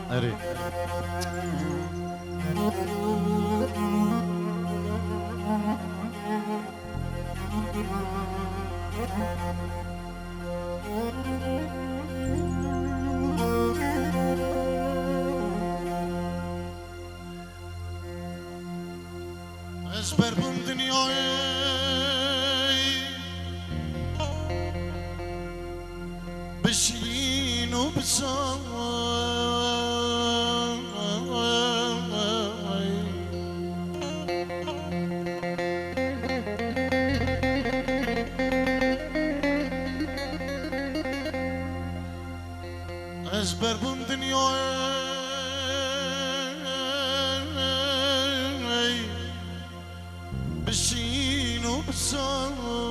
اري ازبر بوم دنیای بشین و بسای ازبر بوم دنیای بشین و بسای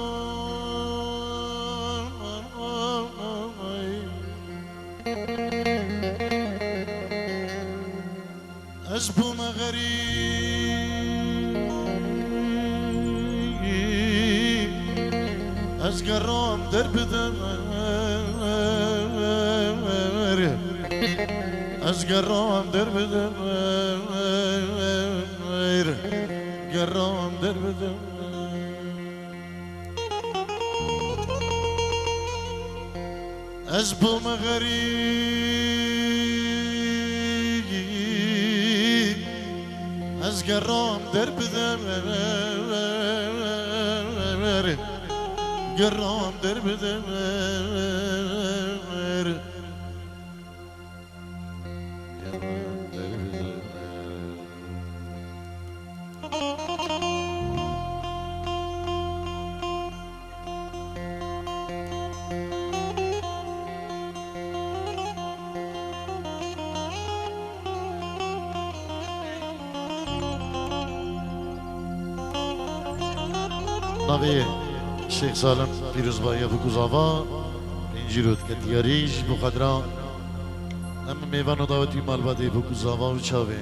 از بوم غریب از گرام در بدم از گرام در بدم گرام در بدم از بوم غریب از گرام در بدم گرام در بدم ناوی شیخ سالم پیروزبایی بکوزاوا اینجی رود که دیاریش بخدرا اما میوان و دعوتی مالباده بکوزاوا و چاوه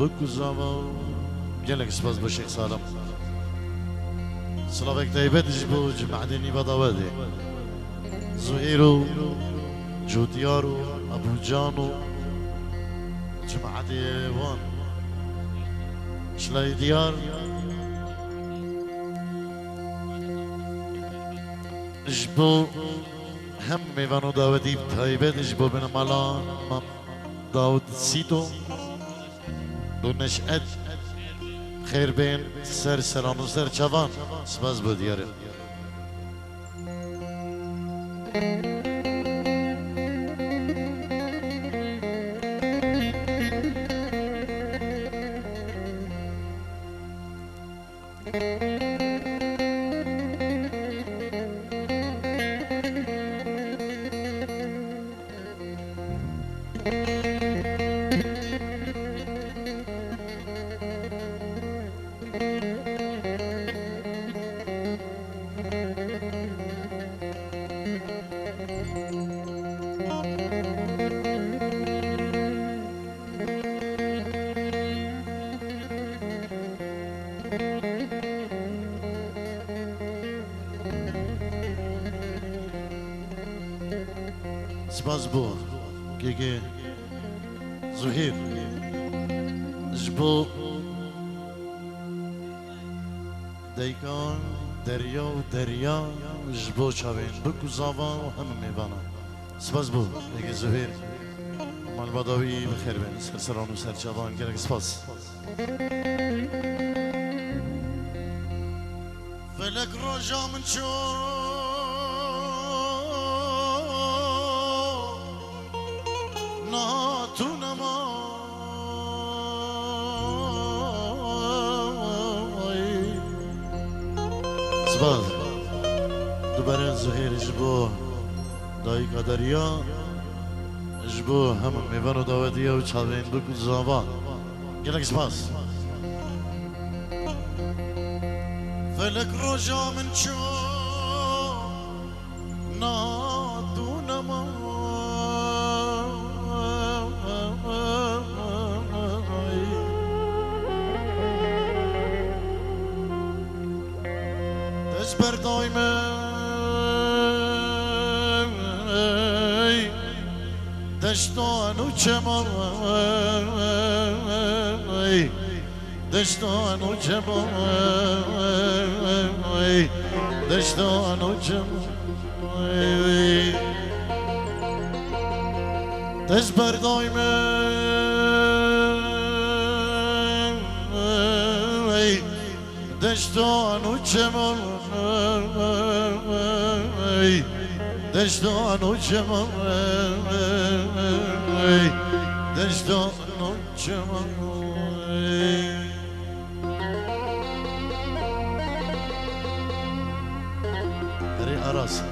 بکوزاوا گلک سپاس با شیخ سالم سلاوک تایبتش بو جمعدنی با دعوته زهیرو جودیارو ابو جانو جمعده وان شلای دیار اجبو هم میوانو دعوتی تایبت اجبو بنا مالا داود سیتو دو نشأت خیر بین سر سران و سر چوان سپاس بود یاره سپاس بو که زهیر جبو دیکان دریا و دریا جبو چاوین بکو زاوا و همه میوانا سپاس بو که زهیر مال باداوی بخیر بین سرسران و سرچوان گرک سپاس فلک روژا من چو سپاس دوباره زهیر جبو دایی قدریا جبو همه میوان و دعوتی و چاوین بکو زاوا گلک سپاس فلک روژا من چو نادونما دست بر دایمه دشتان و چمان دشتان و چمان دشتان و چمان دش بردای من دشتان و چمان دشتان و چمان دشتان و چمان هری عراس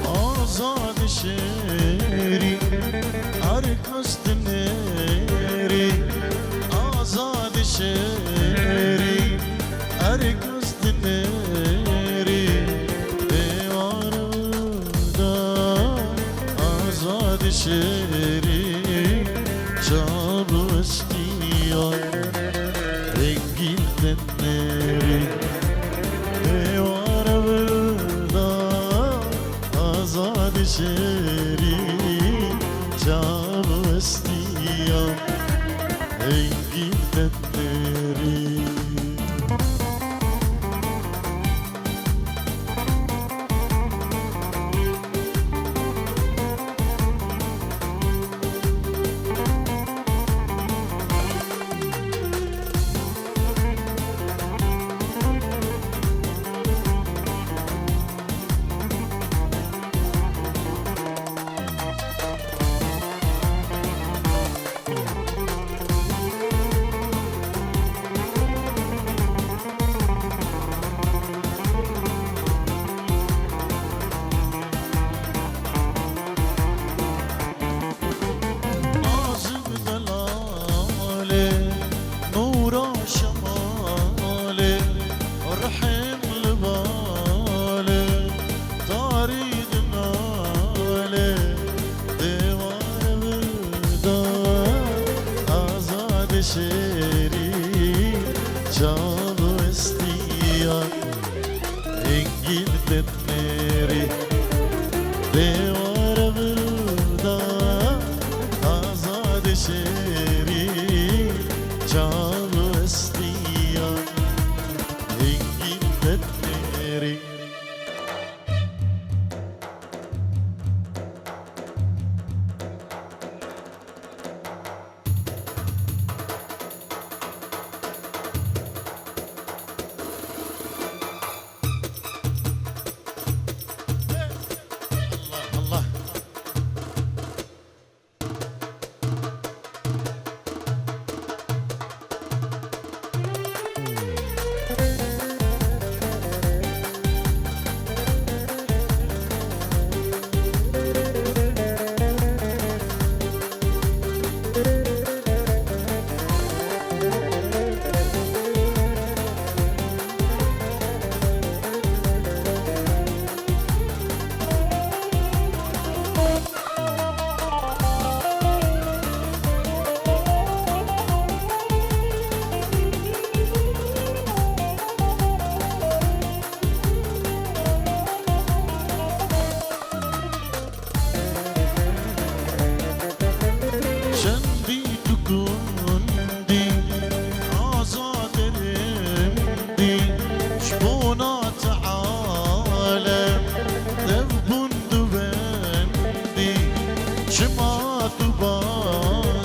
آزاد شهری ارکست نری آزاد شهری ارکست نری دیوار دا آزاد شهری چاب استیان رنگین نری دیوار دا آزاد شهری چاب استیان رنگین نری شهری جان و استیان انگیل دنری دیوار برودا آزاد شهری جان و استیان انگیل دنری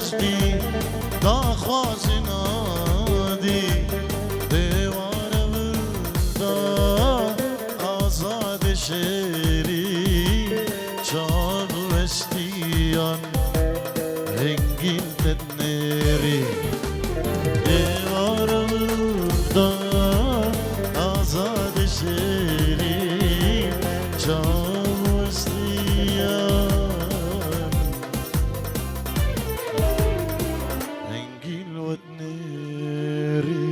وستی دا خوازنادی دیوار وردا آزاد شری چال وستیان هنگیل تنری دیوار وردا آزاد شری چال وستیان هنگیل وتنری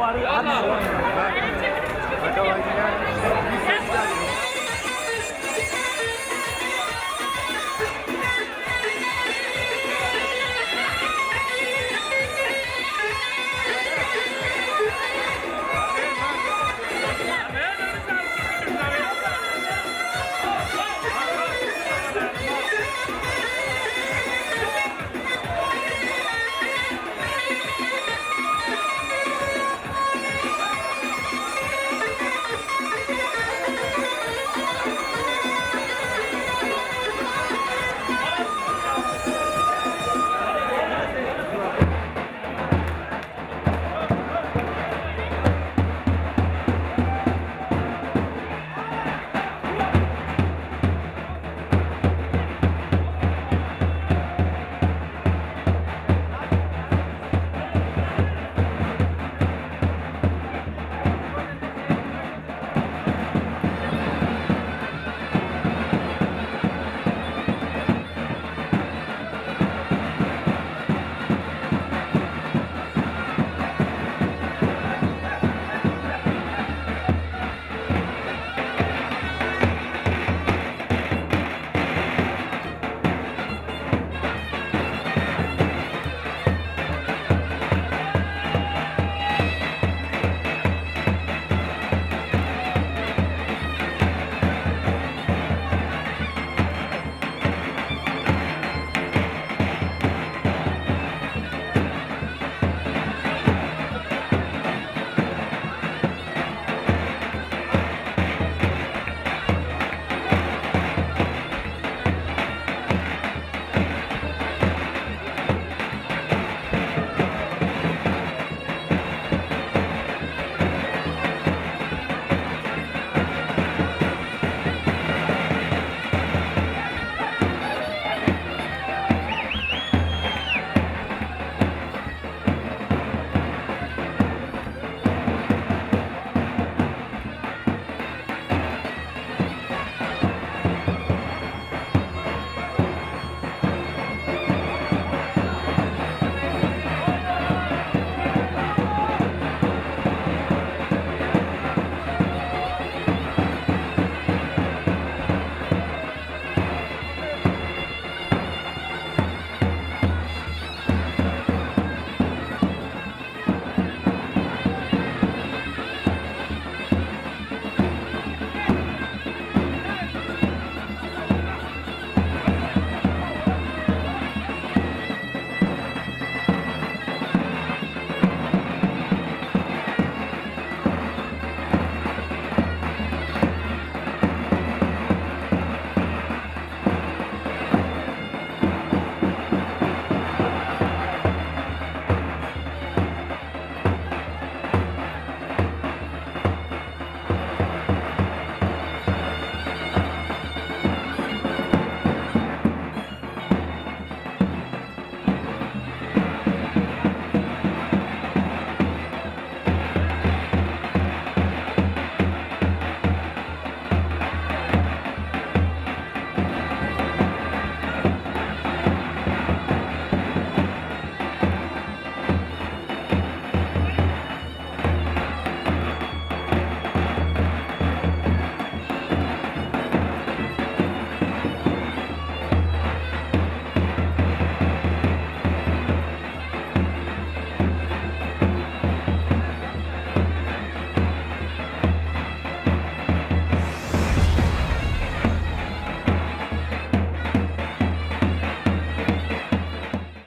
Hadi.